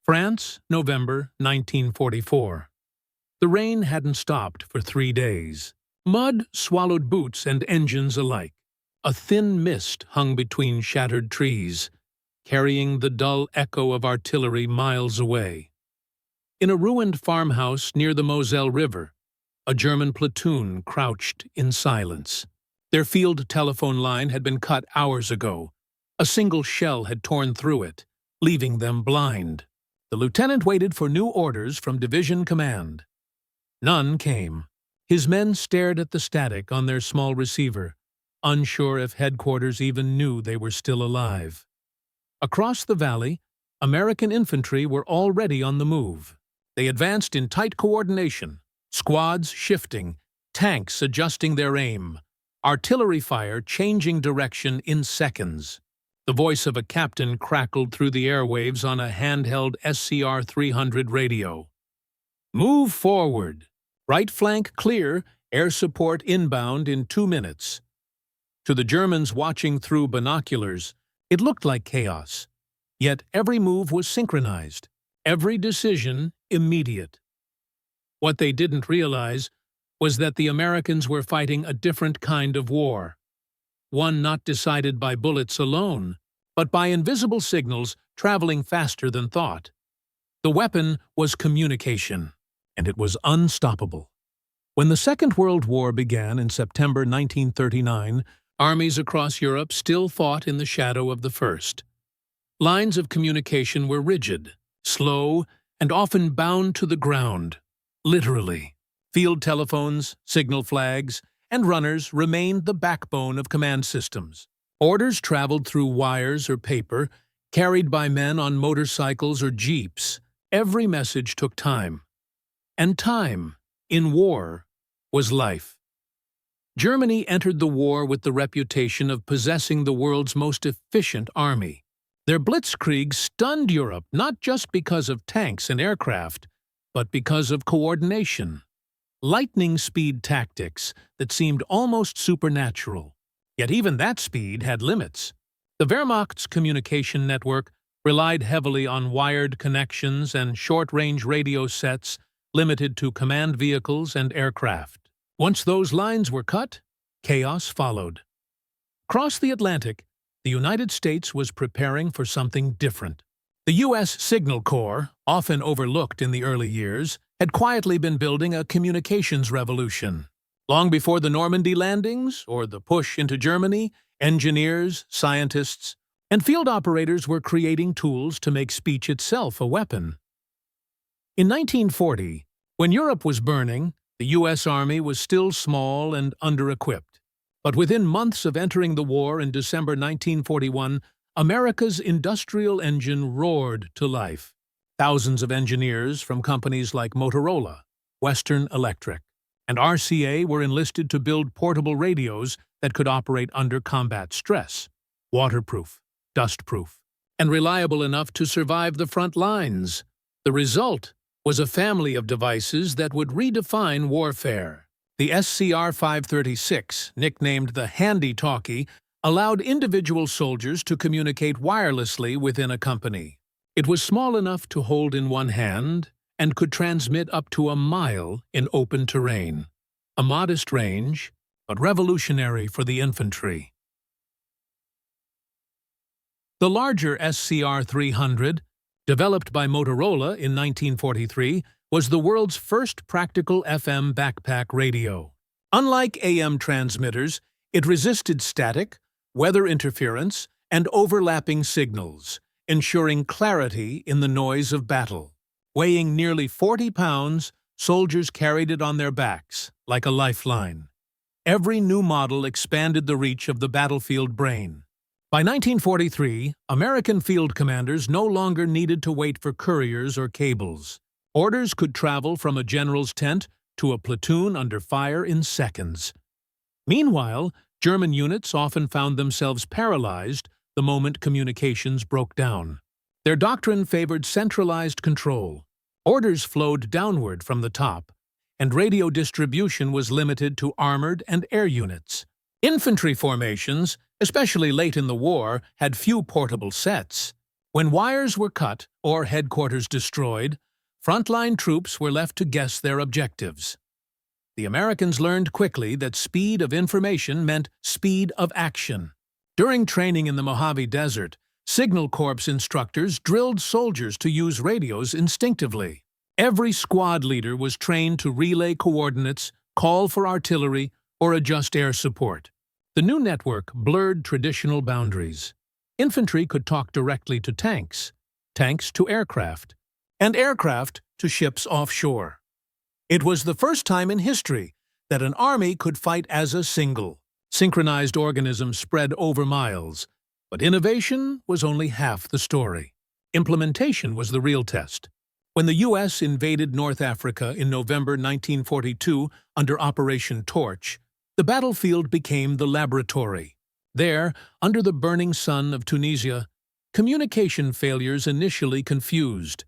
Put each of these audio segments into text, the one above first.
France, November 1944. The rain hadn't stopped for 3 days. Mud swallowed boots and engines alike. A thin mist hung between shattered trees, carrying the dull echo of artillery miles away. In a ruined farmhouse near the Moselle River, a German platoon crouched in silence. Their field telephone line had been cut hours ago. A single shell had torn through it, leaving them blind. The lieutenant waited for new orders from division command. None came. His men stared at the static on their small receiver, unsure if headquarters even knew they were still alive. Across the valley, American infantry were already on the move. They advanced in tight coordination, squads shifting, tanks adjusting their aim, artillery fire changing direction in seconds. The voice of a captain crackled through the airwaves on a handheld SCR-300 radio. "Move forward. Right flank clear, air support inbound in 2 minutes." To the Germans watching through binoculars, it looked like chaos. Yet every move was synchronized, every decision immediate. What they didn't realize was that the Americans were fighting a different kind of war. One not decided by bullets alone, but by invisible signals traveling faster than thought. The weapon was communication, and it was unstoppable. When the Second World War began in September 1939, armies across Europe still fought in the shadow of the First. Lines of communication were rigid, slow, and often bound to the ground, literally. Field telephones, signal flags, and runners remained the backbone of command systems. Orders traveled through wires or paper, carried by men on motorcycles or jeeps. Every message took time. And time, in war, was life. Germany entered the war with the reputation of possessing the world's most efficient army. Their blitzkrieg stunned Europe not just because of tanks and aircraft, but because of coordination. Lightning-speed tactics that seemed almost supernatural. Yet even that speed had limits. The Wehrmacht's communication network relied heavily on wired connections and short-range radio sets limited to command vehicles and aircraft. Once those lines were cut, chaos followed. Across the Atlantic, the United States was preparing for something different. The U.S. Signal Corps, often overlooked in the early years, had quietly been building a communications revolution. Long before the Normandy landings or the push into Germany, engineers, scientists, and field operators were creating tools to make speech itself a weapon. In 1940, when Europe was burning, the U.S. Army was still small and under-equipped. But within months of entering the war in December 1941, America's industrial engine roared to life. Thousands of engineers from companies like Motorola, Western Electric, and RCA were enlisted to build portable radios that could operate under combat stress, waterproof, dustproof, and reliable enough to survive the front lines. The result was a family of devices that would redefine warfare. The SCR-536, nicknamed the handie-talkie, allowed individual soldiers to communicate wirelessly within a company. It was small enough to hold in one hand and could transmit up to a mile in open terrain. A modest range, but revolutionary for the infantry. The larger SCR-300, developed by Motorola in 1943, was the world's first practical FM backpack radio. Unlike AM transmitters, it resisted static, weather interference, and overlapping signals, ensuring clarity in the noise of battle. Weighing nearly 40 pounds, soldiers carried it on their backs, like a lifeline. Every new model expanded the reach of the battlefield brain. By 1943, American field commanders no longer needed to wait for couriers or cables. Orders could travel from a general's tent to a platoon under fire in seconds. Meanwhile, German units often found themselves paralyzed the moment communications broke down. Their doctrine favored centralized control. Orders flowed downward from the top, and radio distribution was limited to armored and air units. Infantry formations, especially late in the war, had few portable sets. When wires were cut or headquarters destroyed, frontline troops were left to guess their objectives. The Americans learned quickly that speed of information meant speed of action. During training in the Mojave Desert, Signal Corps instructors drilled soldiers to use radios instinctively. Every squad leader was trained to relay coordinates, call for artillery, or adjust air support. The new network blurred traditional boundaries. Infantry could talk directly to tanks, tanks to aircraft, and aircraft to ships offshore. It was the first time in history that an army could fight as a single, synchronized organism spread over miles. But innovation was only half the story. Implementation was the real test. When the U.S. invaded North Africa in November 1942 under Operation Torch, the battlefield became the laboratory. There, under the burning sun of Tunisia, communication failures initially confused.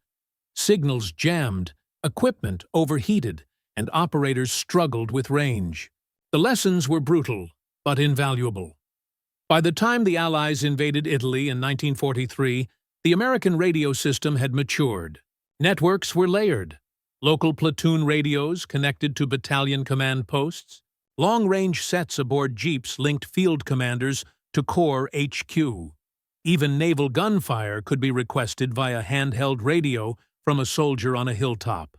Signals jammed, equipment overheated, and operators struggled with range. The lessons were brutal, but invaluable. By the time the Allies invaded Italy in 1943, the American radio system had matured. Networks were layered. Local platoon radios connected to battalion command posts. Long-range sets aboard jeeps linked field commanders to Corps HQ. Even naval gunfire could be requested via handheld radio from a soldier on a hilltop.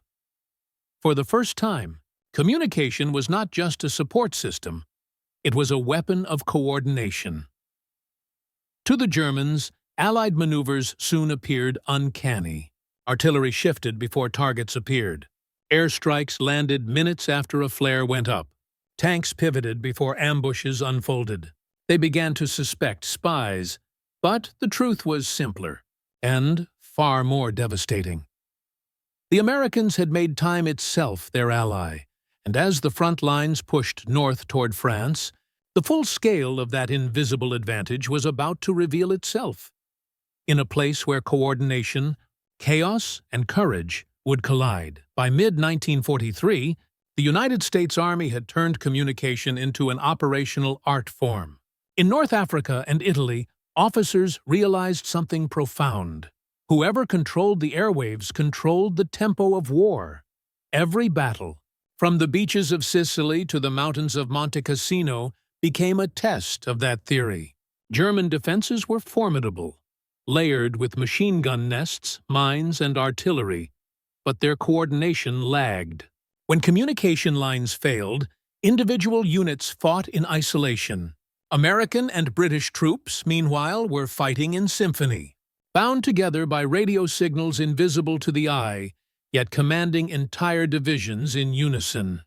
For the first time, communication was not just a support system, it was a weapon of coordination. To the Germans, Allied maneuvers soon appeared uncanny. Artillery shifted before targets appeared. Airstrikes landed minutes after a flare went up. Tanks pivoted before ambushes unfolded. They began to suspect spies, but the truth was simpler and far more devastating. The Americans had made time itself their ally, and as the front lines pushed north toward France, the full scale of that invisible advantage was about to reveal itself. In a place where coordination, chaos, and courage would collide. By mid-1943, the United States Army had turned communication into an operational art form. In North Africa and Italy, officers realized something profound. Whoever controlled the airwaves controlled the tempo of war. Every battle, from the beaches of Sicily to the mountains of Monte Cassino, became a test of that theory. German defenses were formidable, layered with machine gun nests, mines, and artillery, but their coordination lagged. When communication lines failed, individual units fought in isolation. American and British troops, meanwhile, were fighting in symphony, bound together by radio signals invisible to the eye, yet commanding entire divisions in unison.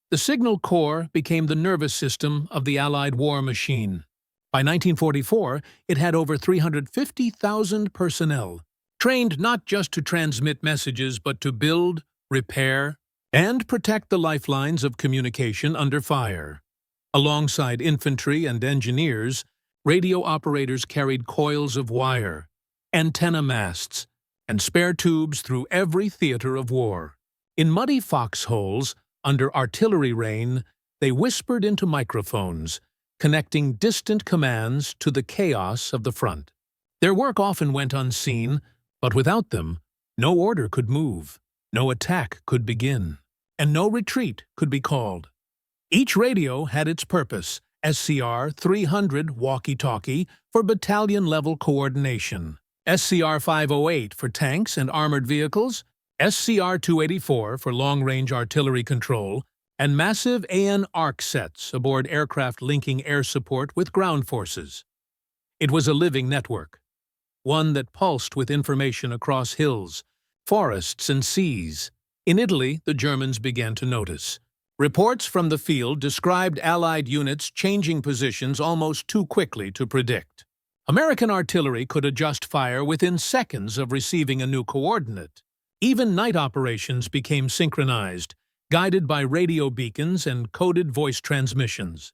The Signal Corps became the nervous system of the Allied war machine. By 1944, it had over 350,000 personnel, trained not just to transmit messages but to build, repair, and protect the lifelines of communication under fire. Alongside infantry and engineers, radio operators carried coils of wire, antenna masts, and spare tubes through every theater of war. In muddy foxholes, under artillery rain, they whispered into microphones, connecting distant commands to the chaos of the front. Their work often went unseen, but without them, no order could move, no attack could begin, and no retreat could be called. Each radio had its purpose: SCR 300 walkie-talkie for battalion-level coordination, SCR 508 for tanks and armored vehicles, SCR 284 for long-range artillery control, and massive AN arc sets aboard aircraft linking air support with ground forces. It was a living network, one that pulsed with information across hills, forests, and seas. In Italy, the Germans began to notice. Reports from the field described Allied units changing positions almost too quickly to predict. American artillery could adjust fire within seconds of receiving a new coordinate. Even night operations became synchronized, guided by radio beacons and coded voice transmissions.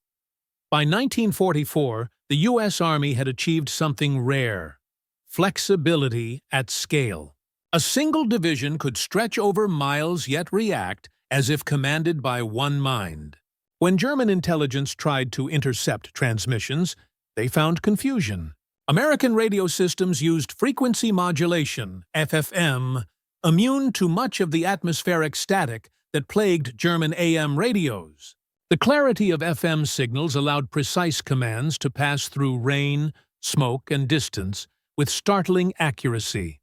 By 1944, the U.S. Army had achieved something rare: flexibility at scale. A single division could stretch over miles yet react as if commanded by one mind. When German intelligence tried to intercept transmissions, they found confusion. American radio systems used frequency modulation, FFM, immune to much of the atmospheric static that plagued German AM radios. The clarity of FM signals allowed precise commands to pass through rain, smoke, and distance with startling accuracy.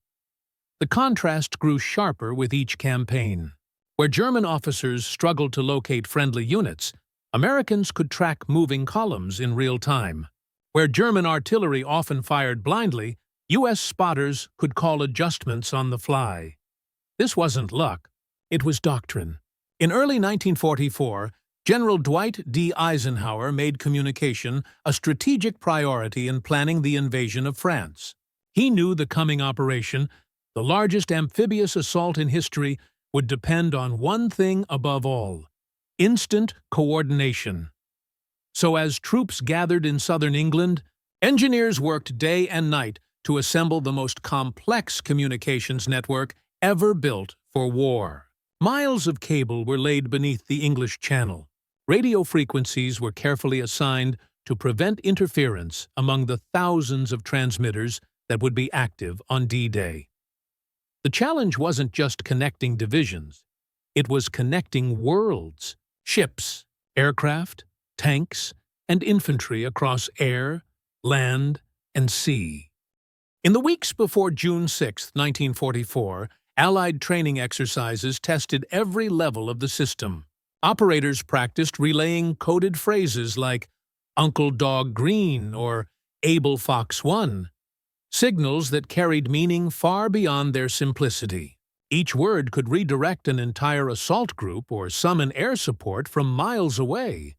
The contrast grew sharper with each campaign. Where German officers struggled to locate friendly units, Americans could track moving columns in real time. Where German artillery often fired blindly, U.S. spotters could call adjustments on the fly. This wasn't luck, it was doctrine. In early 1944, General Dwight D. Eisenhower made communication a strategic priority in planning the invasion of France. He knew the coming operation, the largest amphibious assault in history, would depend on one thing above all: instant coordination. So as troops gathered in southern England, engineers worked day and night to assemble the most complex communications network ever built for war. Miles of cable were laid beneath the English Channel. Radio frequencies were carefully assigned to prevent interference among the thousands of transmitters that would be active on D-Day. The challenge wasn't just connecting divisions, it was connecting worlds, ships, aircraft, tanks, and infantry across air, land, and sea. In the weeks before June 6, 1944, Allied training exercises tested every level of the system. Operators practiced relaying coded phrases like "Uncle Dog Green" or "Able Fox 1", signals that carried meaning far beyond their simplicity. Each word could redirect an entire assault group or summon air support from miles away.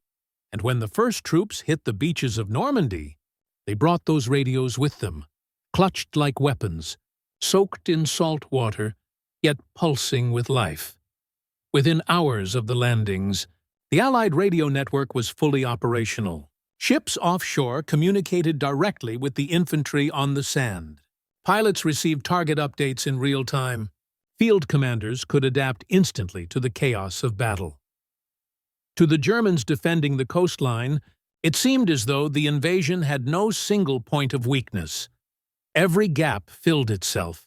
And when the first troops hit the beaches of Normandy, they brought those radios with them, clutched like weapons, soaked in salt water, yet pulsing with life. Within hours of the landings, the Allied radio network was fully operational. Ships offshore communicated directly with the infantry on the sand. Pilots received target updates in real time. Field commanders could adapt instantly to the chaos of battle. To the Germans defending the coastline, it seemed as though the invasion had no single point of weakness. Every gap filled itself.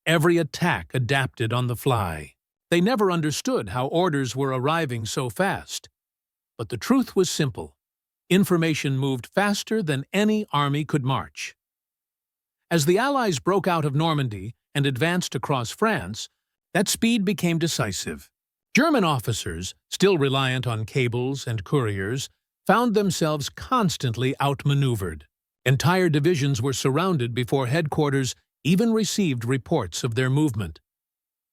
Every attack adapted on the fly. They never understood how orders were arriving so fast. But the truth was simple. Information moved faster than any army could march. As the Allies broke out of Normandy and advanced across France, that speed became decisive. German officers, still reliant on cables and couriers, found themselves constantly outmaneuvered. Entire divisions were surrounded before headquarters even received reports of their movement.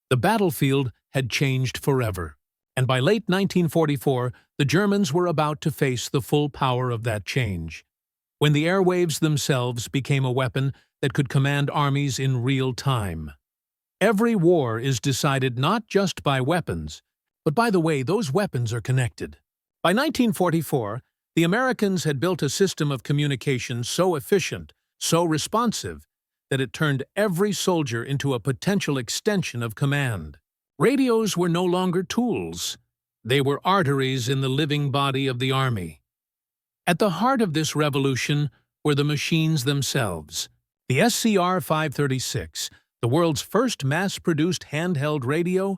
The battlefield had changed forever, and by late 1944, the Germans were about to face the full power of that change, when the airwaves themselves became a weapon that could command armies in real time. Every war is decided not just by weapons, but by the way those weapons are connected. By 1944, the Americans had built a system of communication so efficient, so responsive, that it turned every soldier into a potential extension of command. Radios were no longer tools. They were arteries in the living body of the army. At the heart of this revolution were the machines themselves. The SCR-536, the world's first mass-produced handheld radio,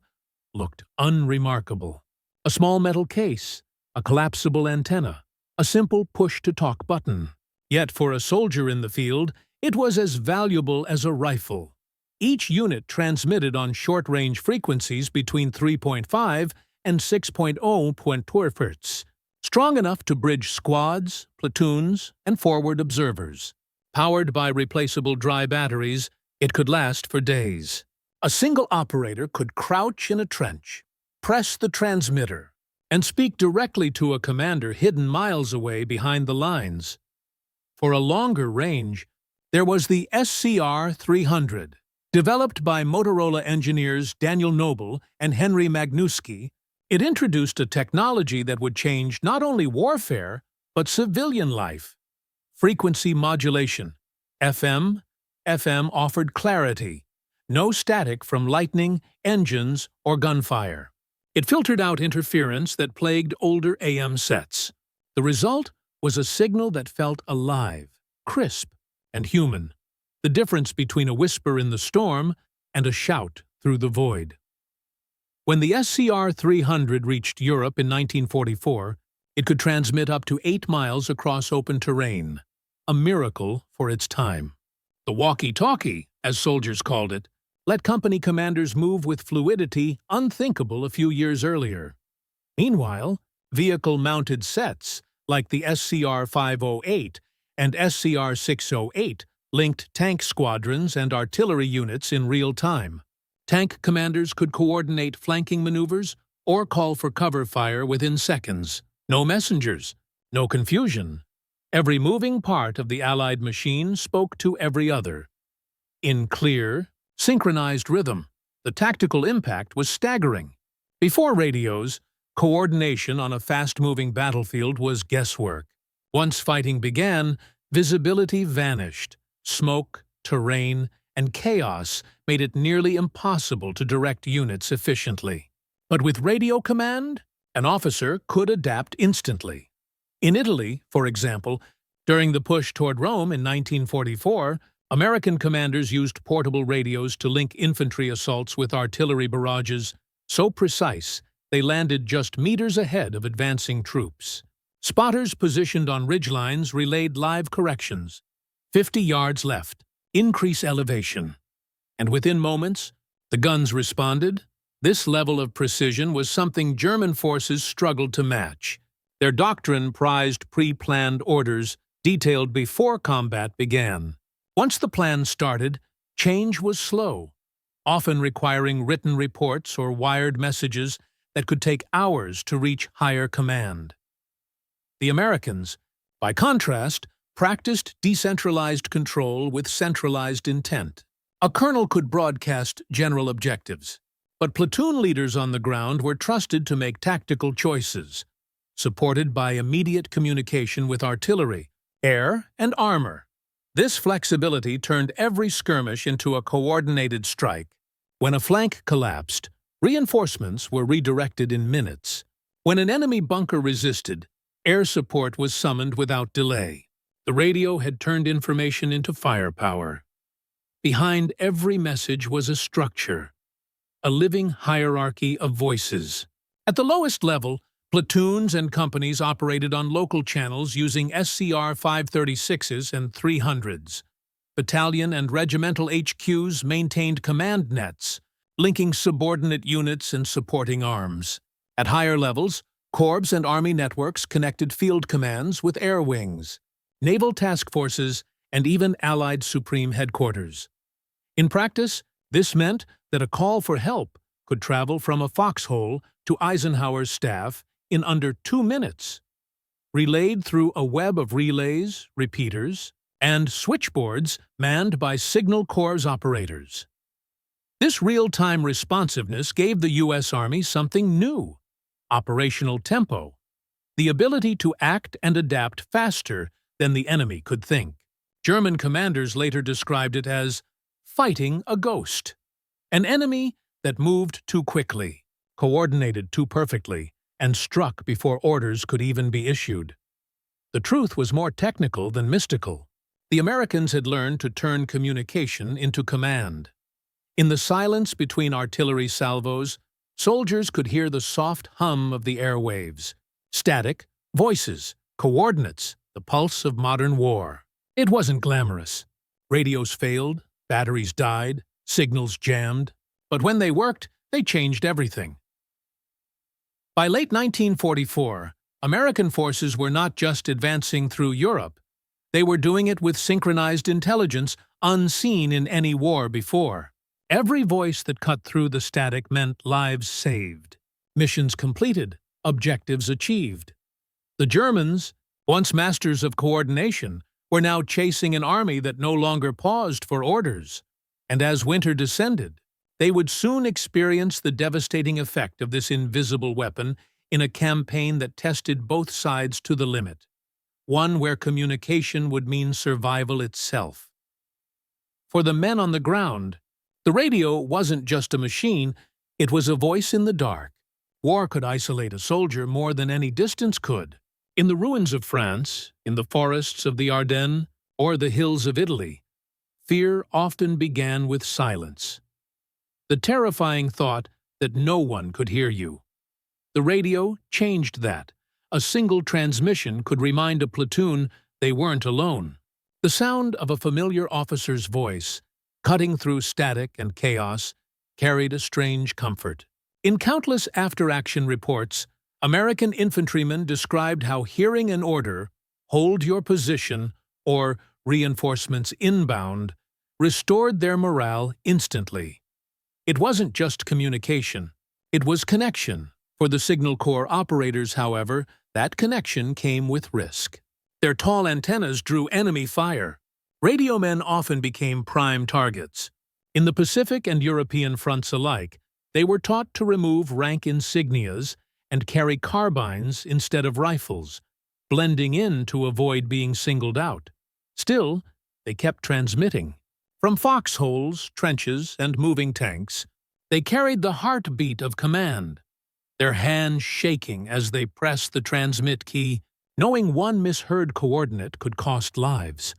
looked unremarkable. A small metal case, a collapsible antenna, a simple push-to-talk button. Yet for a soldier in the field, it was as valuable as a rifle. Each unit transmitted on short-range frequencies between 3.5 and 6.0 kHz, strong enough to bridge squads, platoons, and forward observers. Powered by replaceable dry batteries, it could last for days. A single operator could crouch in a trench, press the transmitter, and speak directly to a commander hidden miles away behind the lines. For a longer range, there was the SCR-300. Developed by Motorola engineers Daniel Noble and Henry Magnuski, it introduced a technology that would change not only warfare, but civilian life. Frequency modulation, FM offered clarity, no static from lightning, engines, or gunfire. It filtered out interference that plagued older AM sets. The result was a signal that felt alive, crisp, and human, the difference between a whisper in the storm and a shout through the void. When the SCR-300 reached Europe in 1944, it could transmit up to 8 miles across open terrain, a miracle for its time. The walkie-talkie, as soldiers called it, let company commanders move with fluidity unthinkable a few years earlier. Meanwhile, vehicle-mounted sets, like the SCR-508 and SCR-608, linked tank squadrons and artillery units in real time. Tank commanders could coordinate flanking maneuvers or call for cover fire within seconds. No messengers, no confusion. Every moving part of the Allied machine spoke to every other. In clear, synchronized rhythm, the tactical impact was staggering. Before radios, coordination on a fast-moving battlefield was guesswork. Once fighting began, visibility vanished. Smoke, terrain, and chaos made it nearly impossible to direct units efficiently. But with radio command, an officer could adapt instantly. In Italy, for example, during the push toward Rome in 1944, American commanders used portable radios to link infantry assaults with artillery barrages so precise they landed just meters ahead of advancing troops. Spotters positioned on ridgelines relayed live corrections. 50 yards left. Increase elevation. And within moments, the guns responded. This level of precision was something German forces struggled to match. Their doctrine prized pre-planned orders detailed before combat began. Once the plan started, change was slow, often requiring written reports or wired messages that could take hours to reach higher command. The Americans, by contrast, practiced decentralized control with centralized intent. A colonel could broadcast general objectives, but platoon leaders on the ground were trusted to make tactical choices, supported by immediate communication with artillery, air, and armor. This flexibility turned every skirmish into a coordinated strike. When a flank collapsed, reinforcements were redirected in minutes. When an enemy bunker resisted, air support was summoned without delay. The radio had turned information into firepower. Behind every message was a structure, a living hierarchy of voices. At the lowest level, platoons and companies operated on local channels using SCR-536s and 300s. Battalion and regimental HQs maintained command nets, linking subordinate units and supporting arms. At higher levels, Corps and Army networks connected field commands with air wings, naval task forces, and even Allied Supreme Headquarters. In practice, this meant that a call for help could travel from a foxhole to Eisenhower's staff in under 2 minutes, relayed through a web of relays, repeaters, and switchboards manned by Signal Corps operators. This real-time responsiveness gave the U.S. Army something new: operational tempo, the ability to act and adapt faster than the enemy could think. German commanders later described it as fighting a ghost, an enemy that moved too quickly, coordinated too perfectly, and struck before orders could even be issued. The truth was more technical than mystical. The Americans had learned to turn communication into command. In the silence between artillery salvos, soldiers could hear the soft hum of the airwaves, static, voices, coordinates, the pulse of modern war. It wasn't glamorous. Radios failed, batteries died, signals jammed. But when they worked, they changed everything. By late 1944, American forces were not just advancing through Europe. They were doing it with synchronized intelligence unseen in any war before. Every voice that cut through the static meant lives saved, missions completed, objectives achieved. The Germans, once masters of coordination, were now chasing an army that no longer paused for orders. And as winter descended, they would soon experience the devastating effect of this invisible weapon in a campaign that tested both sides to the limit, one where communication would mean survival itself. For the men on the ground, the radio wasn't just a machine, it was a voice in the dark. War could isolate a soldier more than any distance could. In the ruins of France, in the forests of the Ardennes, or the hills of Italy, fear often began with silence. The terrifying thought that no one could hear you. The radio changed that. A single transmission could remind a platoon they weren't alone. The sound of a familiar officer's voice, cutting through static and chaos, carried a strange comfort. In countless after-action reports, American infantrymen described how hearing an order, "Hold your position," or "Reinforcements inbound," restored their morale instantly. It wasn't just communication, it was connection. For the Signal Corps operators, however, that connection came with risk. Their tall antennas drew enemy fire. Radio men often became prime targets. In the Pacific and European fronts alike, they were taught to remove rank insignias and carry carbines instead of rifles, blending in to avoid being singled out. Still, they kept transmitting. From foxholes, trenches, and moving tanks, they carried the heartbeat of command, their hands shaking as they pressed the transmit key, knowing one misheard coordinate could cost lives.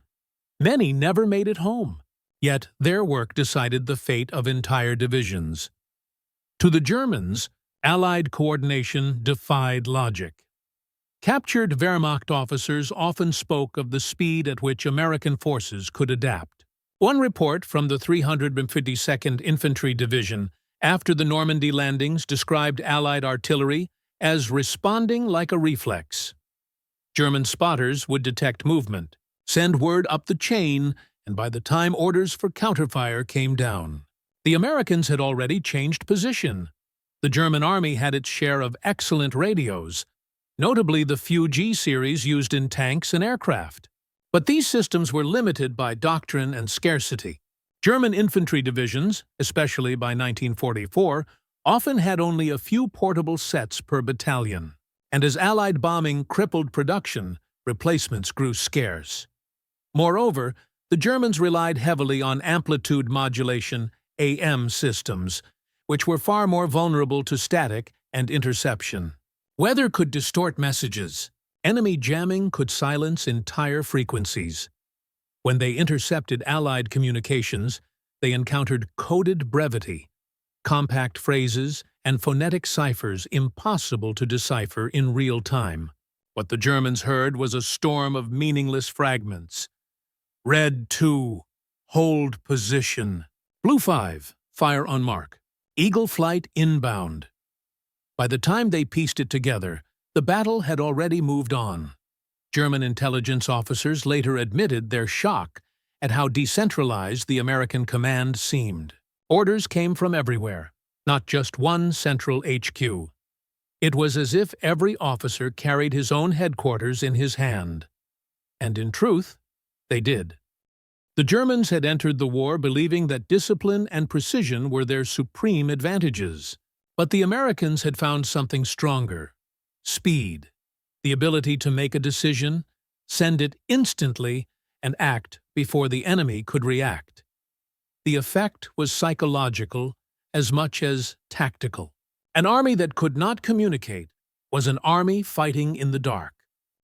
Many never made it home, yet their work decided the fate of entire divisions. To the Germans, Allied coordination defied logic. Captured Wehrmacht officers often spoke of the speed at which American forces could adapt. One report from the 352nd Infantry Division after the Normandy landings described Allied artillery as responding like a reflex. German spotters would detect movement, send word up the chain, and by the time orders for counterfire came down, the Americans had already changed position. The German Army had its share of excellent radios, notably the few G series used in tanks and aircraft. But these systems were limited by doctrine and scarcity. German infantry divisions, especially by 1944, often had only a few portable sets per battalion. And as Allied bombing crippled production, replacements grew scarce. Moreover, the Germans relied heavily on amplitude modulation (AM) systems, which were far more vulnerable to static and interception. Weather could distort messages. Enemy jamming could silence entire frequencies. When they intercepted Allied communications, they encountered coded brevity, compact phrases, and phonetic ciphers impossible to decipher in real time. What the Germans heard was a storm of meaningless fragments. Red 2, hold position. Blue 5, fire on mark. Eagle flight inbound. By the time they pieced it together, the battle had already moved on. German intelligence officers later admitted their shock at how decentralized the American command seemed. Orders came from everywhere, not just one central HQ. It was as if every officer carried his own headquarters in his hand. And in truth, they did. The Germans had entered the war believing that discipline and precision were their supreme advantages. But the Americans had found something stronger: speed, the ability to make a decision, send it instantly, and act before the enemy could react. The effect was psychological as much as tactical. An army that could not communicate was an army fighting in the dark.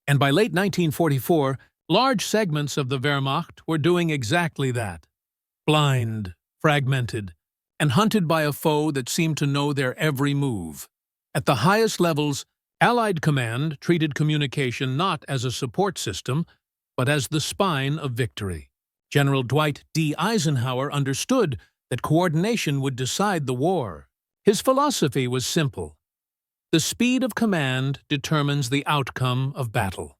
And by late 1944, large segments of the Wehrmacht were doing exactly that. Blind, fragmented, and hunted by a foe that seemed to know their every move. At the highest levels, Allied command treated communication not as a support system, but as the spine of victory. General Dwight D. Eisenhower understood that coordination would decide the war. His philosophy was simple: the speed of command determines the outcome of battle.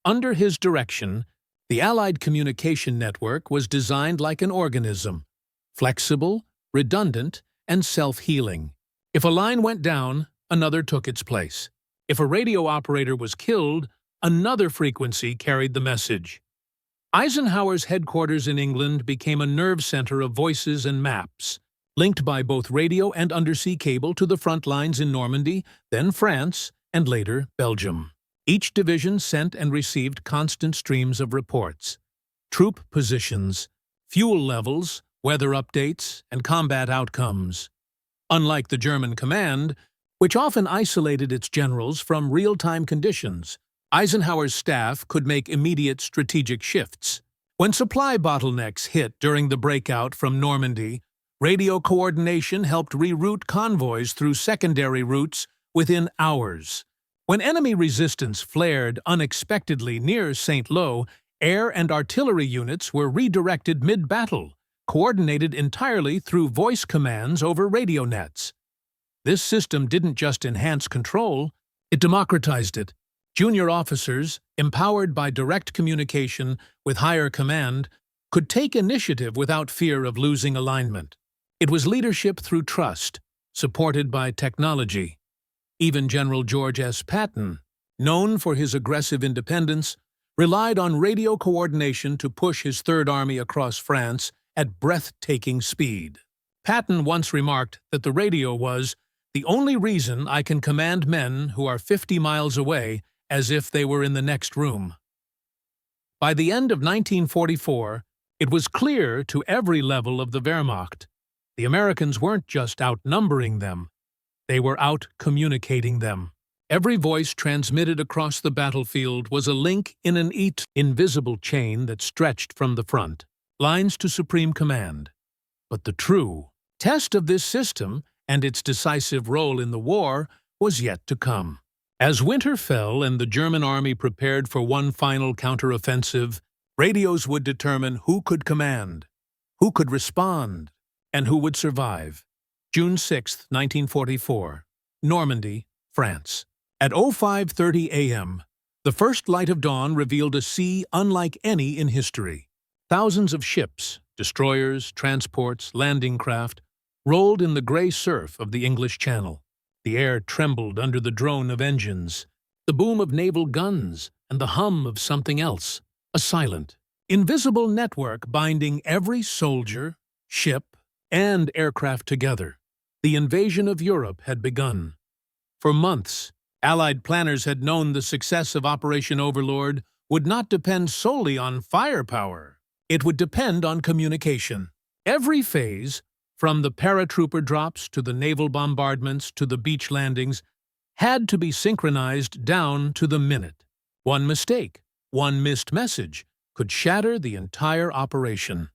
Under his direction, the Allied communication network was designed like an organism, flexible, redundant, and self-healing. If a line went down, another took its place. If a radio operator was killed, another frequency carried the message. Eisenhower's headquarters in England became a nerve center of voices and maps, linked by both radio and undersea cable to the front lines in Normandy, then France, and later Belgium. Each division sent and received constant streams of reports: troop positions, fuel levels, weather updates, and combat outcomes. Unlike the German command, which often isolated its generals from real-time conditions, Eisenhower's staff could make immediate strategic shifts. When supply bottlenecks hit during the breakout from Normandy, radio coordination helped reroute convoys through secondary routes within hours. When enemy resistance flared unexpectedly near St. Lo, air and artillery units were redirected mid-battle, coordinated entirely through voice commands over radio nets. This system didn't just enhance control, it democratized it. Junior officers, empowered by direct communication with higher command, could take initiative without fear of losing alignment. It was leadership through trust, supported by technology. Even General George S. Patton, known for his aggressive independence, relied on radio coordination to push his Third Army across France at breathtaking speed. Patton once remarked that the radio was the only reason I can command men who are 50 miles away as if they were in the next room. By the end of 1944, it was clear to every level of the Wehrmacht, the Americans weren't just outnumbering them, they were out-communicating them. Every voice transmitted across the battlefield was a link in an invisible chain that stretched from the front, lines to Supreme Command. But the true test of this system and its decisive role in the war was yet to come. As winter fell and the German army prepared for one final counteroffensive, radios would determine who could command, who could respond, and who would survive. June 6, 1944, Normandy, France. At 05:30 a.m., the first light of dawn revealed a sea unlike any in history. Thousands of ships, destroyers, transports, landing craft, rolled in the gray surf of the English Channel. The air trembled under the drone of engines, the boom of naval guns, and the hum of something else, a silent, invisible network binding every soldier, ship, and aircraft together. The invasion of Europe had begun. For months, Allied planners had known the success of Operation Overlord would not depend solely on firepower. It would depend on communication. Every phase, from the paratrooper drops to the naval bombardments to the beach landings, had to be synchronized down to the minute. One mistake, one missed message, could shatter the entire operation.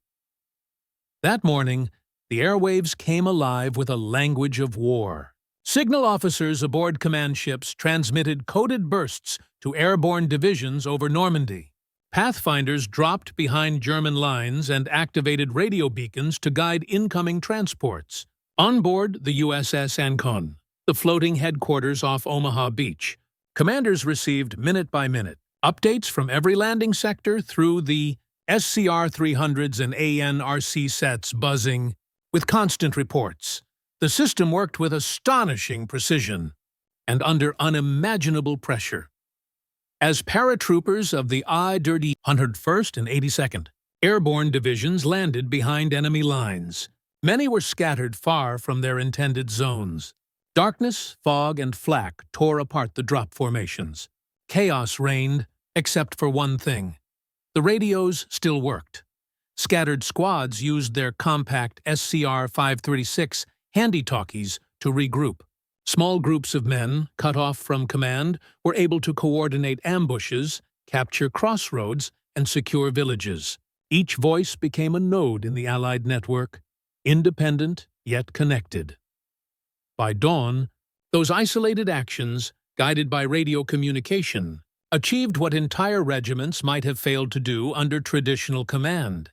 That morning, the airwaves came alive with a language of war. Signal officers aboard command ships transmitted coded bursts to airborne divisions over Normandy. Pathfinders dropped behind German lines and activated radio beacons to guide incoming transports. On board the USS Ancon, the floating headquarters off Omaha Beach, commanders received minute-by-minute updates from every landing sector through the SCR-300s and ANRC sets buzzing with constant reports. The system worked with astonishing precision and under unimaginable pressure. As paratroopers of the I-30 101st and 82nd Airborne Divisions landed behind enemy lines, many were scattered far from their intended zones. Darkness, fog, and flak tore apart the drop formations. Chaos reigned, except for one thing. The radios still worked. Scattered squads used their compact SCR-536 handie-talkies to regroup. Small groups of men, cut off from command, were able to coordinate ambushes, capture crossroads, and secure villages. Each voice became a node in the Allied network, independent yet connected. By dawn, those isolated actions, guided by radio communication, achieved what entire regiments might have failed to do under traditional command.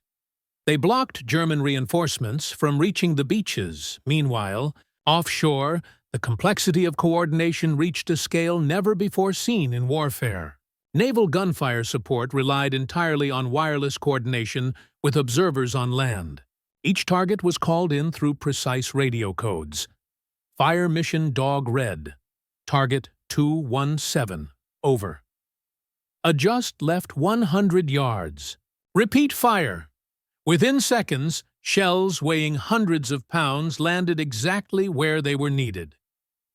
They blocked German reinforcements from reaching the beaches. Meanwhile, offshore, the complexity of coordination reached a scale never before seen in warfare. Naval gunfire support relied entirely on wireless coordination with observers on land. Each target was called in through precise radio codes. Fire mission Dog Red. Target 217. Over. Adjust left 100 yards. Repeat fire. Within seconds, shells weighing hundreds of pounds landed exactly where they were needed.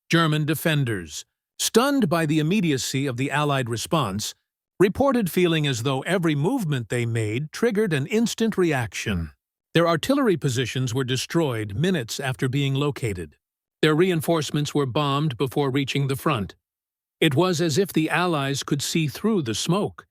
German defenders, stunned by the immediacy of the Allied response, reported feeling as though every movement they made triggered an instant reaction. Their artillery positions were destroyed minutes after being located. Their reinforcements were bombed before reaching the front. It was as if the Allies could see through the smoke.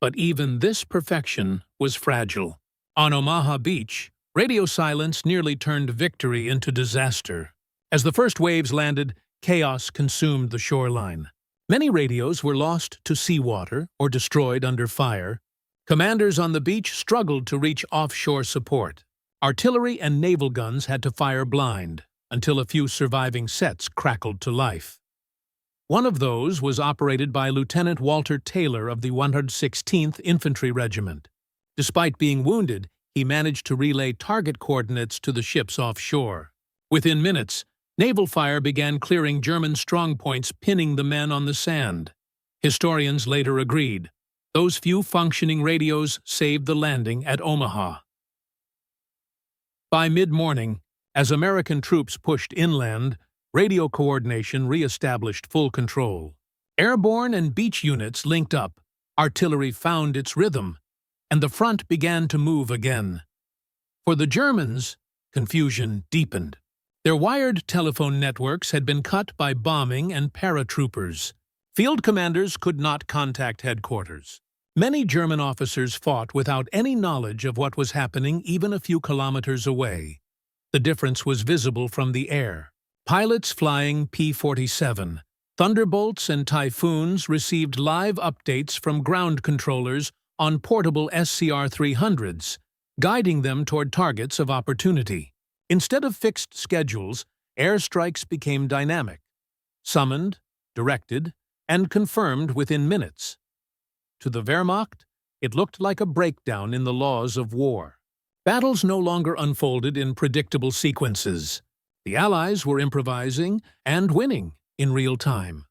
But even this perfection was fragile. On Omaha Beach, radio silence nearly turned victory into disaster. As the first waves landed, chaos consumed the shoreline. Many radios were lost to seawater or destroyed under fire. Commanders on the beach struggled to reach offshore support. Artillery and naval guns had to fire blind, until a few surviving sets crackled to life. One of those was operated by Lieutenant Walter Taylor of the 116th Infantry Regiment. Despite being wounded, he managed to relay target coordinates to the ships offshore. Within minutes, naval fire began clearing German strongpoints, pinning the men on the sand. Historians later agreed. Those few functioning radios saved the landing at Omaha. By mid-morning, as American troops pushed inland, radio coordination re-established full control. Airborne and beach units linked up, artillery found its rhythm, and the front began to move again. For the Germans, confusion deepened. Their wired telephone networks had been cut by bombing and paratroopers. Field commanders could not contact headquarters. Many German officers fought without any knowledge of what was happening even a few kilometers away. The difference was visible from the air. Pilots flying P-47, Thunderbolts and Typhoons received live updates from ground controllers on portable SCR-300s, guiding them toward targets of opportunity. Instead of fixed schedules, airstrikes became dynamic, summoned, directed, and confirmed within minutes. To the Wehrmacht, it looked like a breakdown in the laws of war. Battles no longer unfolded in predictable sequences. The Allies were improvising and winning in real time.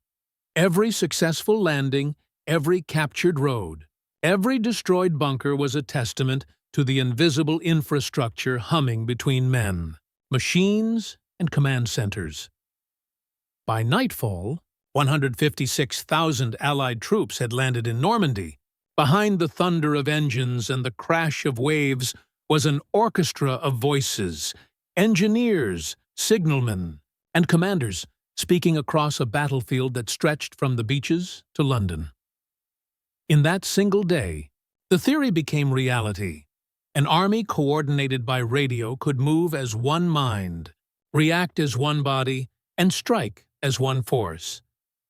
Every successful landing, every captured road, every destroyed bunker was a testament to the invisible infrastructure humming between men, machines, and command centers. By nightfall, 156,000 Allied troops had landed in Normandy. Behind the thunder of engines and the crash of waves was an orchestra of voices, engineers, signalmen, and commanders speaking across a battlefield that stretched from the beaches to London. In that single day, the theory became reality. An army coordinated by radio could move as one mind, react as one body, and strike as one force.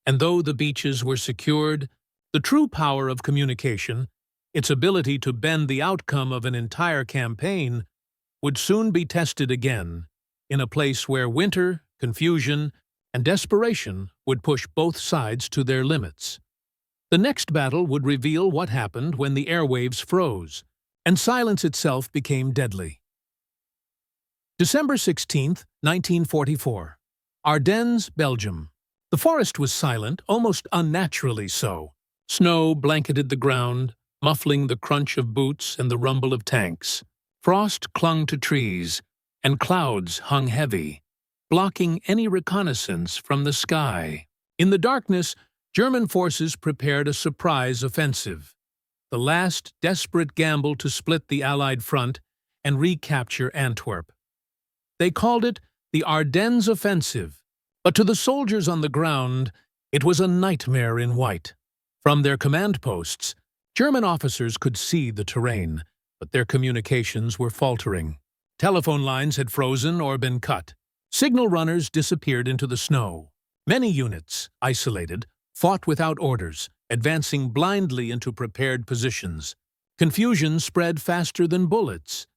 And though the beaches were secured, the true power of communication, its ability to bend the outcome of an entire campaign, would soon be tested again in a place where winter, confusion, and desperation would push both sides to their limits. The next battle would reveal what happened when the airwaves froze, and silence itself became deadly. December 16, 1944. Ardennes, Belgium. The forest was silent, almost unnaturally so. Snow blanketed the ground, muffling the crunch of boots and the rumble of tanks. Frost clung to trees, and clouds hung heavy, blocking any reconnaissance from the sky. In the darkness, German forces prepared a surprise offensive, the last desperate gamble to split the Allied front and recapture Antwerp. They called it the Ardennes Offensive, but to the soldiers on the ground, it was a nightmare in white. From their command posts, German officers could see the terrain, but their communications were faltering. Telephone lines had frozen or been cut. Signal runners disappeared into the snow. Many units, isolated, fought without orders, advancing blindly into prepared positions. Confusion spread faster than bullets.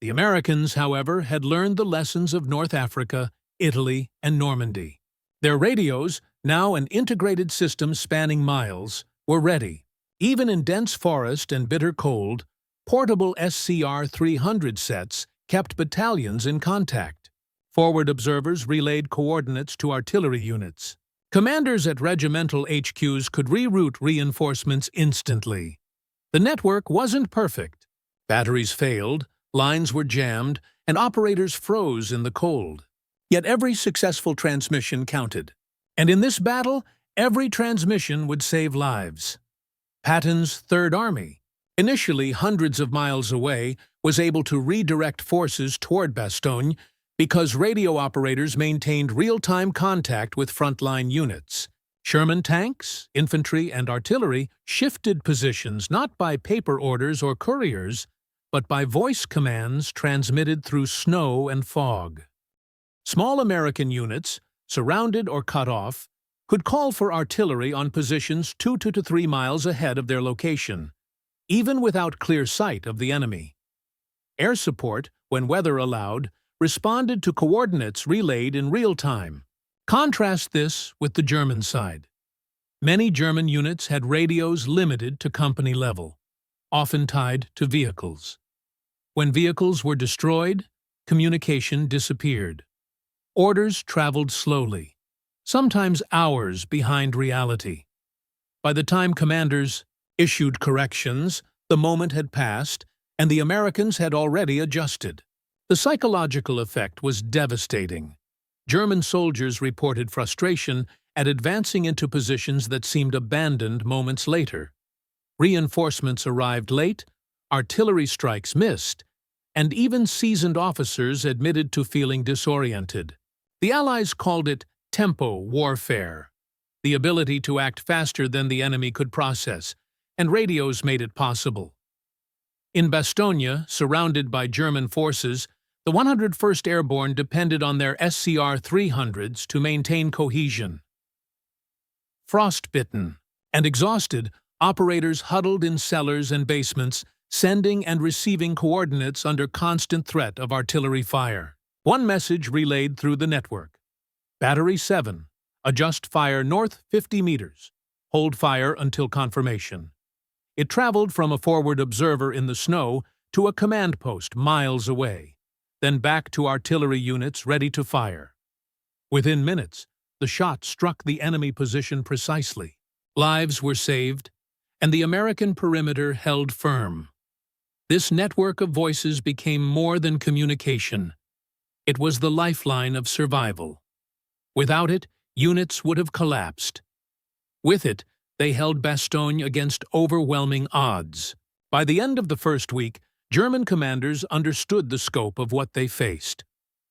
The Americans, however, had learned the lessons of North Africa, Italy, and Normandy. Their radios, now an integrated system spanning miles, were ready. Even in dense forest and bitter cold, portable SCR-300 sets kept battalions in contact. Forward observers relayed coordinates to artillery units. Commanders at regimental HQs could reroute reinforcements instantly. The network wasn't perfect. Batteries failed, lines were jammed, and operators froze in the cold. Yet every successful transmission counted. And in this battle, every transmission would save lives. Patton's Third Army, initially hundreds of miles away, was able to redirect forces toward Bastogne because radio operators maintained real-time contact with frontline units. Sherman tanks, infantry, and artillery shifted positions not by paper orders or couriers, but by voice commands transmitted through snow and fog. Small American units, surrounded or cut off, could call for artillery on positions 2 to 3 miles ahead of their location, even without clear sight of the enemy. Air support, when weather allowed, responded to coordinates relayed in real time. Contrast this with the German side. Many German units had radios limited to company level, often tied to vehicles. When vehicles were destroyed, communication disappeared. Orders traveled slowly, sometimes hours behind reality. By the time commanders issued corrections, the moment had passed, and the Americans had already adjusted. The psychological effect was devastating. German soldiers reported frustration at advancing into positions that seemed abandoned moments later. Reinforcements arrived late, artillery strikes missed, and even seasoned officers admitted to feeling disoriented. The Allies called it tempo warfare, the ability to act faster than the enemy could process, and radios made it possible. In Bastogne, surrounded by German forces, the 101st Airborne depended on their SCR-300s to maintain cohesion. Frostbitten and exhausted, operators huddled in cellars and basements, sending and receiving coordinates under constant threat of artillery fire. One message relayed through the network. Battery 7. Adjust fire north 50 meters. Hold fire until confirmation. It traveled from a forward observer in the snow to a command post miles away, then back to artillery units ready to fire. Within minutes, the shot struck the enemy position precisely. Lives were saved, and the American perimeter held firm. This network of voices became more than communication. It was the lifeline of survival. Without it, units would have collapsed. With it, they held Bastogne against overwhelming odds. By the end of the first week, German commanders understood the scope of what they faced.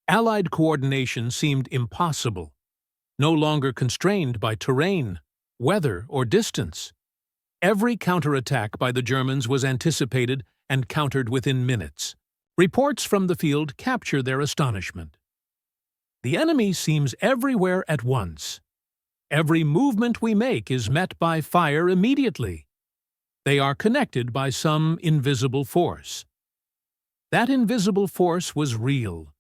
Allied coordination seemed impossible, no longer constrained by terrain, weather, or distance. Every counterattack by the Germans was anticipated and countered within minutes. Reports from the field capture their astonishment. The enemy seems everywhere at once. Every movement we make is met by fire immediately. They are connected by some invisible force. That invisible force was real.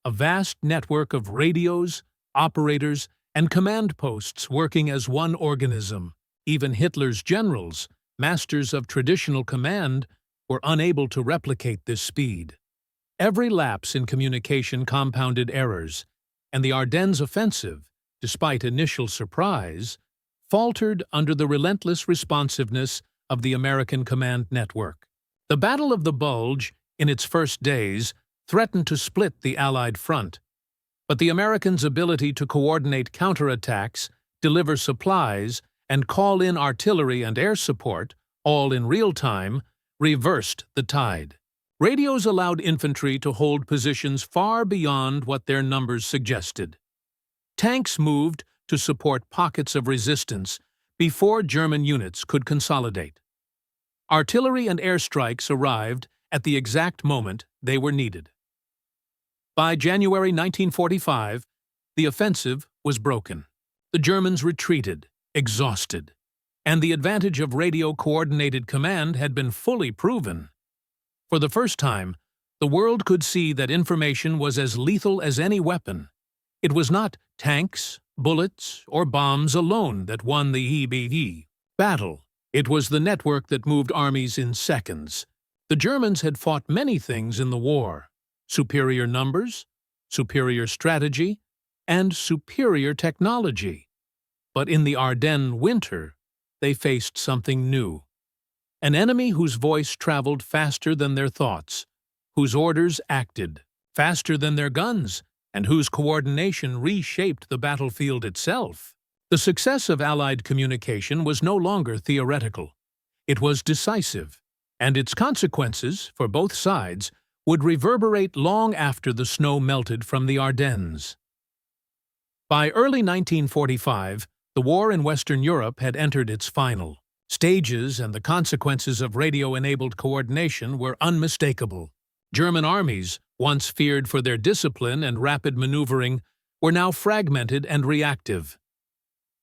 A vast network of radios, operators, and command posts working as one organism. Even Hitler's generals, masters of traditional command, were unable to replicate this speed. Every lapse in communication compounded errors, and the Ardennes offensive, despite initial surprise, faltered under the relentless responsiveness of the American command network. The Battle of the Bulge, in its first days, threatened to split the Allied front, but the Americans' ability to coordinate counterattacks, deliver supplies, and call in artillery and air support, all in real time, reversed the tide. Radios allowed infantry to hold positions far beyond what their numbers suggested. Tanks moved to support pockets of resistance before German units could consolidate. Artillery and airstrikes arrived at the exact moment they were needed. By January 1945, the offensive was broken. The Germans retreated, exhausted, and the advantage of radio-coordinated command had been fully proven. For the first time, the world could see that information was as lethal as any weapon. It was not tanks, bullets, or bombs alone that won the EBE battle. It was the network that moved armies in seconds. The Germans had fought many things in the war: superior numbers, superior strategy, and superior technology. But in the Ardennes winter, they faced something new. An enemy whose voice traveled faster than their thoughts, whose orders acted faster than their guns, and whose coordination reshaped the battlefield itself. The success of Allied communication was no longer theoretical. It was decisive, and its consequences, for both sides, would reverberate long after the snow melted from the Ardennes. By early 1945, The war in Western Europe had entered its final stages, and the consequences of radio-enabled coordination were unmistakable. German armies, once feared for their discipline and rapid maneuvering, were now fragmented and reactive.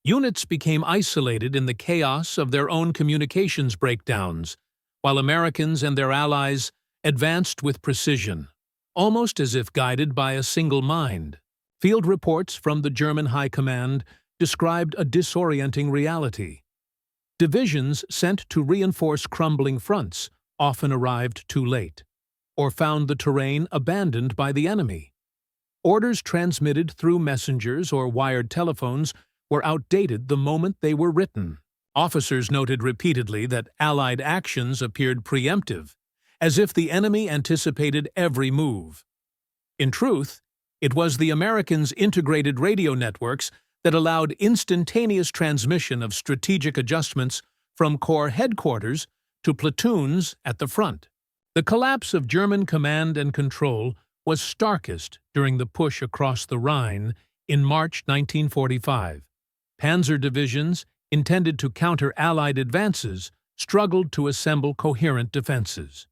Units became isolated in the chaos of their own communications breakdowns, while Americans and their allies advanced with precision, almost as if guided by a single mind. Field reports from the German High Command described a disorienting reality. Divisions sent to reinforce crumbling fronts often arrived too late, or found the terrain abandoned by the enemy. Orders transmitted through messengers or wired telephones were outdated the moment they were written. Officers noted repeatedly that Allied actions appeared preemptive, as if the enemy anticipated every move. In truth, it was the Americans' integrated radio networks that allowed instantaneous transmission of strategic adjustments from Corps headquarters to platoons at the front. The collapse of German command and control was starkest during the push across the Rhine in March 1945. Panzer divisions, intended to counter Allied advances, struggled to assemble coherent defenses.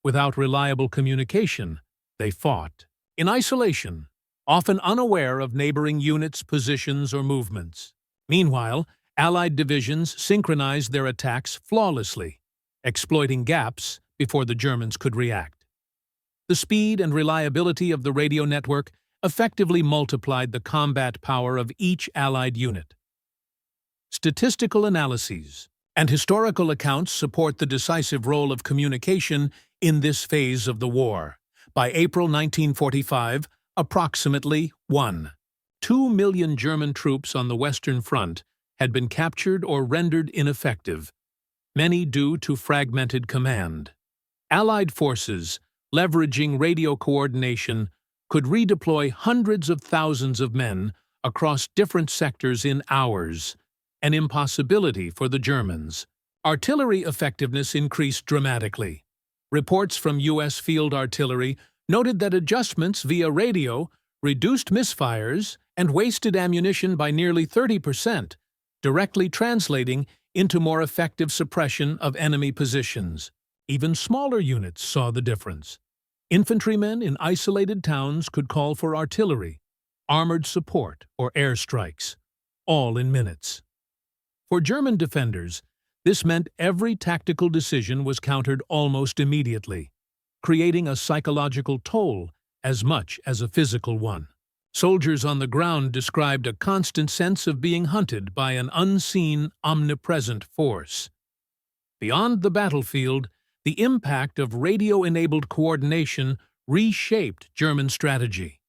Without reliable communication, they fought in isolation, often unaware of neighboring units' positions or movements. Meanwhile, Allied divisions synchronized their attacks flawlessly, exploiting gaps before the Germans could react. The speed and reliability of the radio network effectively multiplied the combat power of each Allied unit. Statistical analyses and historical accounts support the decisive role of communication in this phase of the war. By April 1945, approximately 2 million German troops on the Western Front had been captured or rendered ineffective, many due to fragmented command. Allied forces, leveraging radio coordination, could redeploy hundreds of thousands of men across different sectors in hours, an impossibility for the Germans. Artillery effectiveness increased dramatically. Reports from U.S. field artillery noted that adjustments via radio reduced misfires and wasted ammunition by nearly 30%, directly translating into more effective suppression of enemy positions. Even smaller units saw the difference. Infantrymen in isolated towns could call for artillery, armored support, or airstrikes, all in minutes. For German defenders, this meant every tactical decision was countered almost immediately, creating a psychological toll as much as a physical one. Soldiers on the ground described a constant sense of being hunted by an unseen, omnipresent force. Beyond the battlefield, the impact of radio-enabled coordination reshaped German strategy.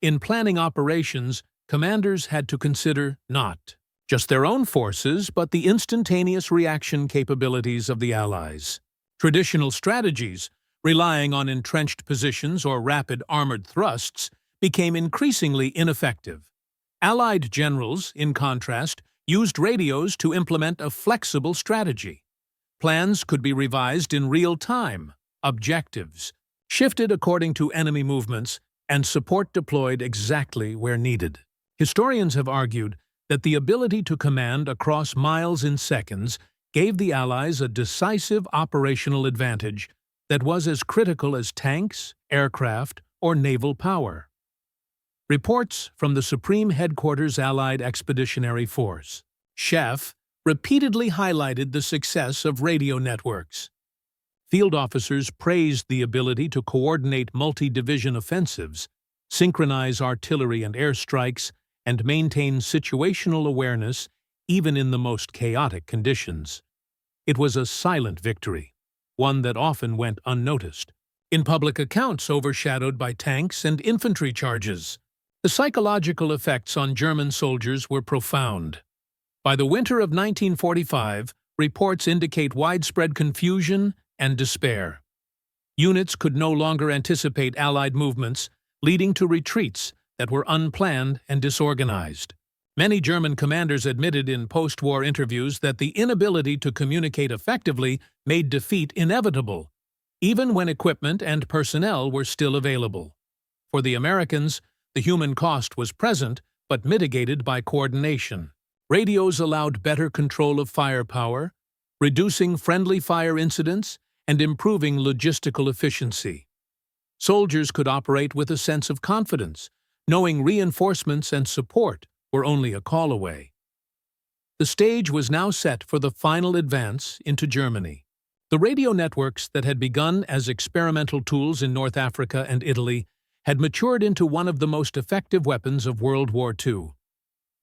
In planning operations, commanders had to consider not just their own forces, but the instantaneous reaction capabilities of the Allies. Traditional strategies, relying on entrenched positions or rapid armored thrusts, became increasingly ineffective. Allied generals, in contrast, used radios to implement a flexible strategy. Plans could be revised in real time, objectives shifted according to enemy movements, and support deployed exactly where needed. Historians have argued that the ability to command across miles in seconds gave the Allies a decisive operational advantage that was as critical as tanks, aircraft, or naval power. Reports from the Supreme Headquarters Allied Expeditionary Force, (SHEF), repeatedly highlighted the success of radio networks. Field officers praised the ability to coordinate multi-division offensives, synchronize artillery and airstrikes, and maintain situational awareness even in the most chaotic conditions. It was a silent victory, one that often went unnoticed, in public accounts overshadowed by tanks and infantry charges. The psychological effects on German soldiers were profound. By the winter of 1945, reports indicate widespread confusion and despair. Units could no longer anticipate Allied movements, leading to retreats that were unplanned and disorganized. Many German commanders admitted in post-war interviews that the inability to communicate effectively made defeat inevitable, even when equipment and personnel were still available. For the Americans, the human cost was present but mitigated by coordination. Radios allowed better control of firepower, reducing friendly fire incidents and improving logistical efficiency. Soldiers could operate with a sense of confidence, knowing reinforcements and support were only a call away. The stage was now set for the final advance into Germany. The radio networks that had begun as experimental tools in North Africa and Italy had matured into one of the most effective weapons of World War II.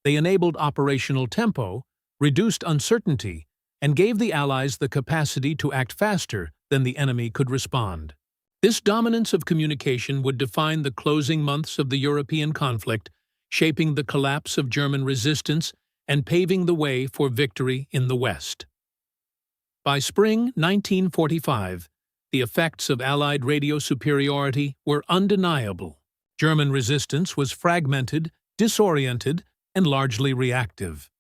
They enabled operational tempo, reduced uncertainty, and gave the Allies the capacity to act faster than the enemy could respond. This dominance of communication would define the closing months of the European conflict, shaping the collapse of German resistance and paving the way for victory in the West. By spring 1945, the effects of Allied radio superiority were undeniable. German resistance was fragmented, disoriented, and largely reactive.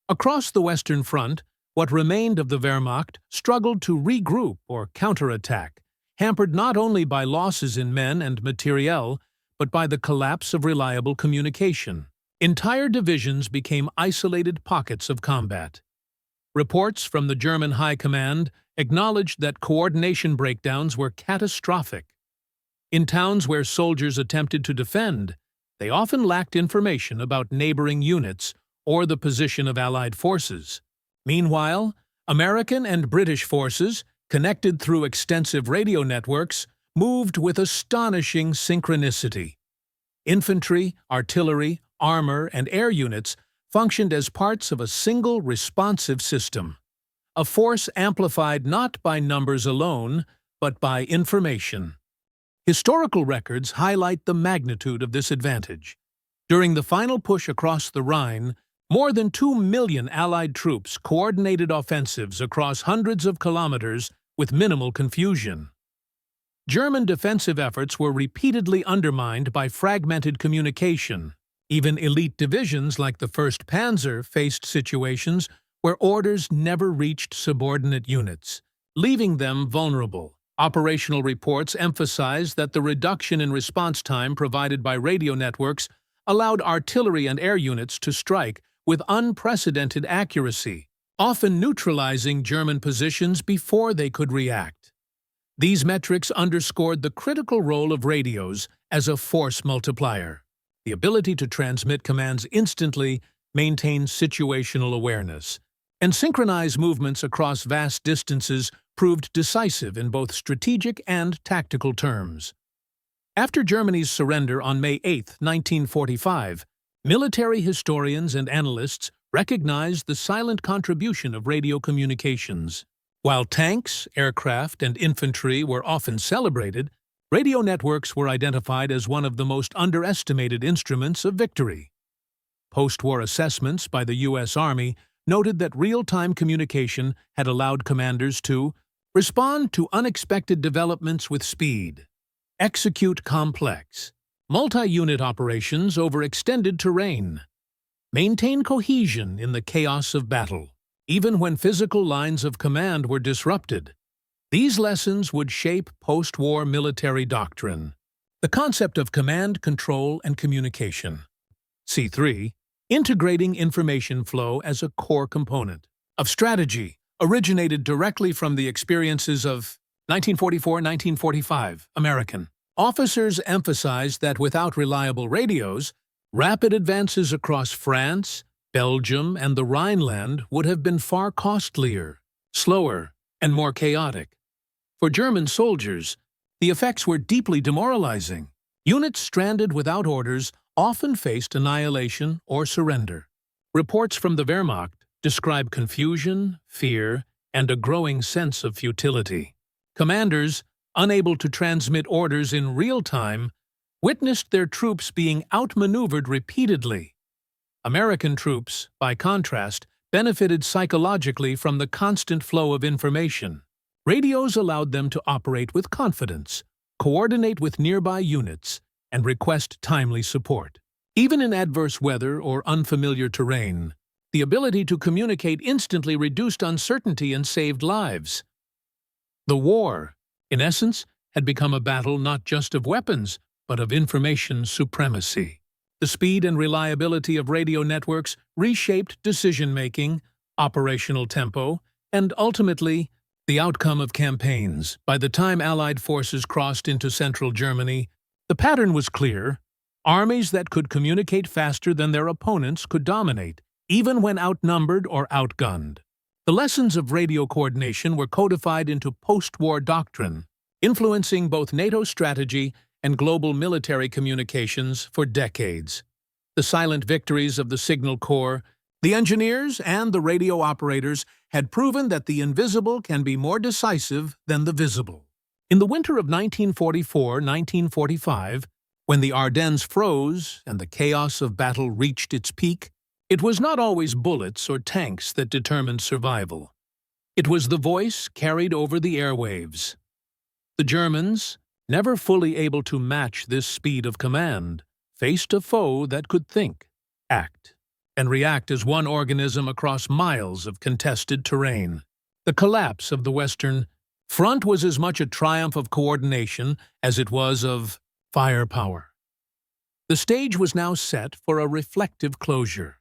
Across the Western Front, what remained of the Wehrmacht struggled to regroup or counterattack, hampered not only by losses in men and materiel, but by the collapse of reliable communication. Entire divisions became isolated pockets of combat. Reports from the German High Command acknowledged that coordination breakdowns were catastrophic. In towns where soldiers attempted to defend, they often lacked information about neighboring units or the position of Allied forces. Meanwhile, American and British forces, connected through extensive radio networks, moved with astonishing synchronicity. Infantry, artillery, armor, and air units functioned as parts of a single responsive system, a force amplified not by numbers alone, but by information. Historical records highlight the magnitude of this advantage. During the final push across the Rhine, more than 2 million Allied troops coordinated offensives across hundreds of kilometers with minimal confusion. German defensive efforts were repeatedly undermined by fragmented communication. Even elite divisions like the 1st Panzer faced situations where orders never reached subordinate units, leaving them vulnerable. Operational reports emphasized that the reduction in response time provided by radio networks allowed artillery and air units to strike with unprecedented accuracy, often neutralizing German positions before they could react. These metrics underscored the critical role of radios as a force multiplier. The ability to transmit commands instantly, maintain situational awareness, and synchronize movements across vast distances proved decisive in both strategic and tactical terms. After Germany's surrender on May 8, 1945, military historians and analysts recognized the silent contribution of radio communications. While tanks, aircraft, and infantry were often celebrated, radio networks were identified as one of the most underestimated instruments of victory. Post-war assessments by the U.S. Army noted that real-time communication had allowed commanders to respond to unexpected developments with speed, execute complex, multi-unit operations over extended terrain, maintain cohesion in the chaos of battle, even when physical lines of command were disrupted. These lessons would shape post-war military doctrine. The concept of command, control, and communication. C3. Integrating information flow as a core component of strategy, originated directly from the experiences of 1944-1945 American. Officers emphasized that without reliable radios, rapid advances across France, Belgium, and the Rhineland would have been far costlier, slower, and more chaotic. For German soldiers, the effects were deeply demoralizing. Units stranded without orders often faced annihilation or surrender. Reports from the Wehrmacht describe confusion, fear, and a growing sense of futility. Commanders, unable to transmit orders in real time, witnessed their troops being outmaneuvered repeatedly. American troops, by contrast, benefited psychologically from the constant flow of information. Radios allowed them to operate with confidence, coordinate with nearby units, and request timely support. Even in adverse weather or unfamiliar terrain, the ability to communicate instantly reduced uncertainty and saved lives. The war, in essence, had become a battle not just of weapons, but of information supremacy. The speed and reliability of radio networks reshaped decision-making, operational tempo, and ultimately, the outcome of campaigns. By the time Allied forces crossed into central Germany, the pattern was clear. Armies that could communicate faster than their opponents could dominate, even when outnumbered or outgunned. The lessons of radio coordination were codified into post-war doctrine, influencing both NATO strategy and global military communications for decades. The silent victories of the Signal Corps, the engineers, and the radio operators had proven that the invisible can be more decisive than the visible. In the winter of 1944-1945, when the Ardennes froze and the chaos of battle reached its peak, it was not always bullets or tanks that determined survival. It was the voice carried over the airwaves. The Germans, never fully able to match this speed of command, faced a foe that could think, act, and react as one organism across miles of contested terrain. The collapse of the Western Front was as much a triumph of coordination as it was of firepower. The stage was now set for a reflective closure,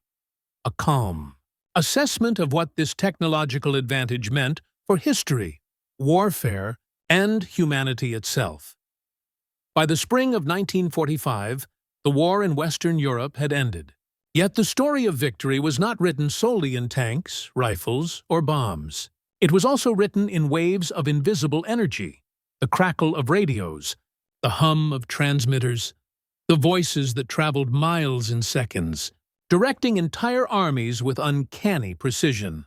a calm assessment of what this technological advantage meant for history, warfare, and humanity itself. By the spring of 1945, the war in Western Europe had ended. Yet the story of victory was not written solely in tanks, rifles, or bombs. It was also written in waves of invisible energy, the crackle of radios, the hum of transmitters, the voices that traveled miles in seconds, directing entire armies with uncanny precision.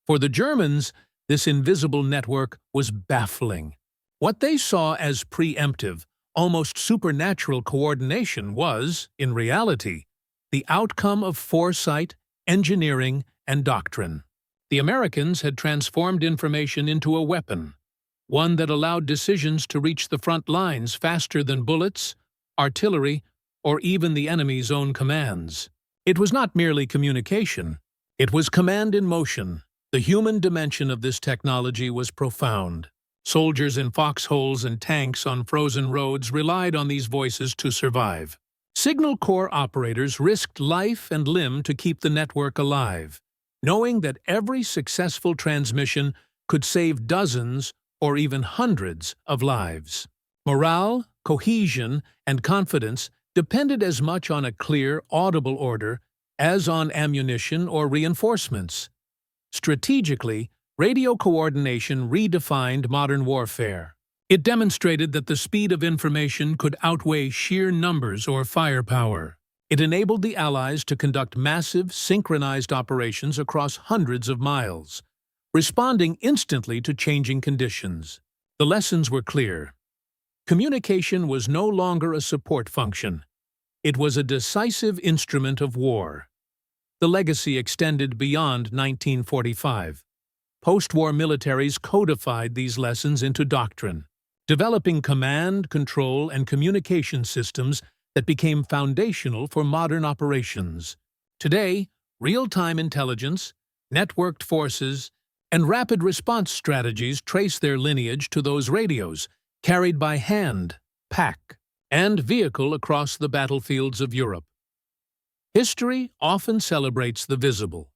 For the Germans, this invisible network was baffling. What they saw as preemptive, almost supernatural coordination was, in reality, the outcome of foresight, engineering, and doctrine. The Americans had transformed information into a weapon, one that allowed decisions to reach the front lines faster than bullets, artillery, or even the enemy's own commands. It was not merely communication, it was command in motion. The human dimension of this technology was profound. Soldiers in foxholes and tanks on frozen roads relied on these voices to survive. Signal Corps operators risked life and limb to keep the network alive, knowing that every successful transmission could save dozens or even hundreds of lives. Morale, cohesion, and confidence depended as much on a clear, audible order as on ammunition or reinforcements. Strategically, radio coordination redefined modern warfare. It demonstrated that the speed of information could outweigh sheer numbers or firepower. It enabled the Allies to conduct massive, synchronized operations across hundreds of miles, responding instantly to changing conditions. The lessons were clear. Communication was no longer a support function. It was a decisive instrument of war. The legacy extended beyond 1945. Post-war militaries codified these lessons into doctrine, developing command, control, and communication systems that became foundational for modern operations. Today, real-time intelligence, networked forces, and rapid response strategies trace their lineage to those radios carried by hand, pack, and vehicle across the battlefields of Europe. History often celebrates the visible.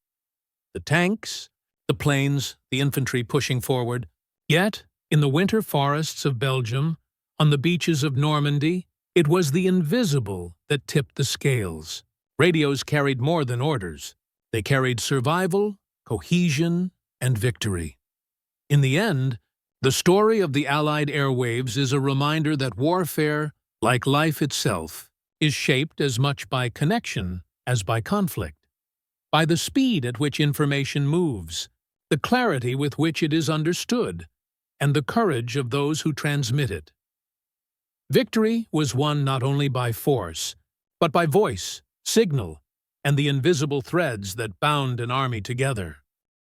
The tanks, the planes, the infantry pushing forward. Yet, in the winter forests of Belgium, on the beaches of Normandy, it was the invisible that tipped the scales. Radios carried more than orders. They carried survival, cohesion, and victory. In the end, the story of the Allied airwaves is a reminder that warfare, like life itself, is shaped as much by connection as by conflict, by the speed at which information moves, the clarity with which it is understood, and the courage of those who transmit it. Victory was won not only by force, but by voice, signal, and the invisible threads that bound an army together.